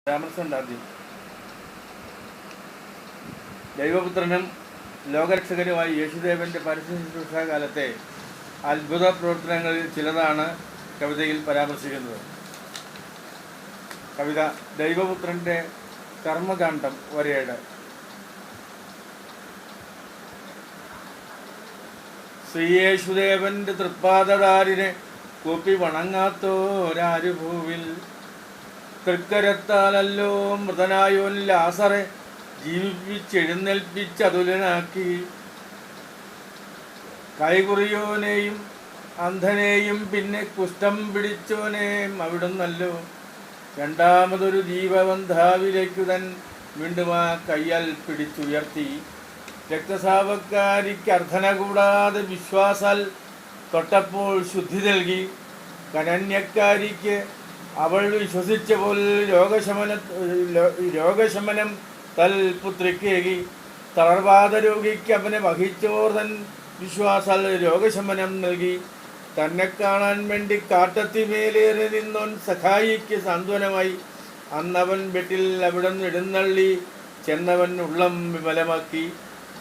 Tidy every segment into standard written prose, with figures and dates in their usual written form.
പരാമർശമുണ്ട് ആദ്യം. ദൈവപുത്രനും ലോകരക്ഷകനുമായി യേശുദേവന്റെ പരസ്യ ശുശ്രൂഷാകാലത്തെ അത്ഭുത പ്രവർത്തനങ്ങളിൽ ചിലതാണ് കവിതയിൽ പരാമർശിക്കുന്നത്. കവിത ദൈവപുത്രൻ്റെ കർമ്മകാണ്ഡം ഒരേട്. ശ്രീയേശുദേവന്റെ തൃപ്പാദധാരിനെ കൂപ്പി വണങ്ങാത്തോരാരു ഭൂവിൽ തൃക്കരത്താലല്ലോ മൃതനായോൻ ലാസറെ ജീവിപ്പിച്ചെഴുന്നേൽപ്പിച്ചതുലനാക്കി. കൈകുറിയോനെയും അന്ധനെയും പിന്നെ കുഷ്ഠം പിടിച്ചോനെയും അവിടുന്നല്ലോ രണ്ടാമതൊരു ജീവബന്ധാവിലേക്കു തൻ വീണ്ടും ആ കയ്യാൽ പിടിച്ചുയർത്തി. രക്തസാവക്കാരിക്ക് അർത്ഥന കൂടാതെ വിശ്വാസാൽ തൊട്ടപ്പോൾ ശുദ്ധി നൽകി. കനന്യക്കാരിക്ക് അവൾ വിശ്വസിച്ച പോലെ രോഗശമനം തൽപുത്രിക്കേകി. തളർവാദ രോഗിക്ക് അവനെ വഹിച്ചോർ തൻ വിശ്വാസാൽ രോഗശമനം നൽകി. തന്നെ കാണാൻ വേണ്ടി കാട്ടത്തിമേലേറി നിന്നോൻ സഖായിക്ക് സാന്ത്വനമായി. അന്നവൻ ബെട്ടിൽ അവിടുന്ന് എഴുന്നള്ളി ചെന്നവൻ ഉള്ളം വിമലമാക്കി.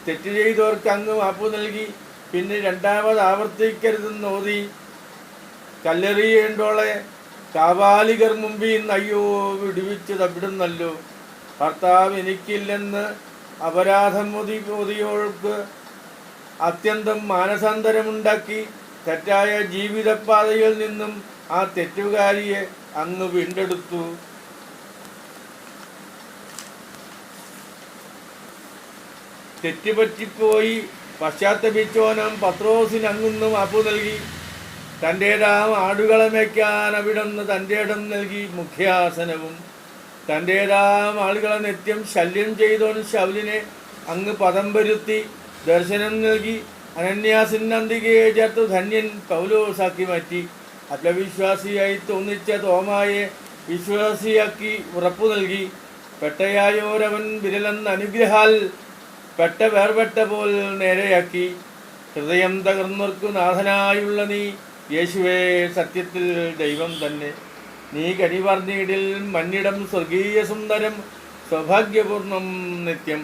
തെറ്റ് ചെയ്തോർക്ക് അങ്ങ് മാപ്പു നൽകി. പിന്നെ രണ്ടാമത് ആവർത്തിക്കരുതെന്നോതി. കല്ലെറിയേണ്ടോളെ കാവാലികർ മുമ്പിൽ അയ്യോ വിടുവിച്ചത് അവിടുന്നല്ലോ. ഭർത്താവ് എനിക്കില്ലെന്ന് അപരാധം ഒതിയോൾക്ക് അത്യന്തം മാനസാന്തരമുണ്ടാക്കി. തെറ്റായ ജീവിതപാതയിൽ നിന്നും ആ തെറ്റുകാരിയെ അങ്ങ് വീണ്ടെടുത്തു. തെറ്റുപറ്റിപ്പോയി പശ്ചാത്തപിച്ചോനം പത്രോസിന് അങ്ങുന്നു മാപ്പു നൽകി. തൻ്റേതാം ആടുകളെ മേയ്ക്കാൻ അവിടുന്ന് തൻ്റെ ഇടം നൽകി മുഖ്യാസനവും. തൻ്റേതാം ആളുകളെ നിത്യം ശല്യം ചെയ്തോൻ ശൗലിനെ അങ്ങ് പദം വരുത്തി ദർശനം നൽകി. അനന്യാസിനന്തികയെ ചേർത്ത് ധന്യൻ പൗലോസാക്കി മാറ്റി. അത്ലവിശ്വാസിയായി തോന്നിച്ച തോമായെ വിശ്വാസിയാക്കി ഉറപ്പു നൽകി. പെട്ടയായോരവൻ വിരലെന്ന അനുഗ്രഹാൽ പെട്ട വേർപെട്ട പോൽ നേരെയാക്കി. ഹൃദയം തകർന്നവർക്കു നാഥനായുള്ള നീ യേശുവേ സത്യത്തിൽ ദൈവം തന്നെ. നീ കനിവർന്നീടിൽ മന്നിടം സ്വർഗീയ സുന്ദരം സൗഭാഗ്യപൂർണം നിത്യം.